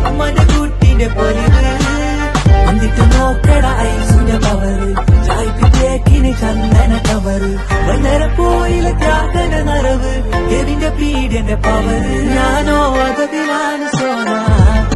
അമ്മന്റെ കുട്ടിന്റെ പൊലിവ് എന്നിട്ട് നോക്കട ഐസിന്റെ പവറ് ചായ്പിറ്റേക്കിന് ചന്ദന കവറ് വന്നര പോയില ത്യാഗന നരവ് എതിന്റെ പീഡിയന്റെ പവറ് ഞാനോ അതതിലാണ് സോന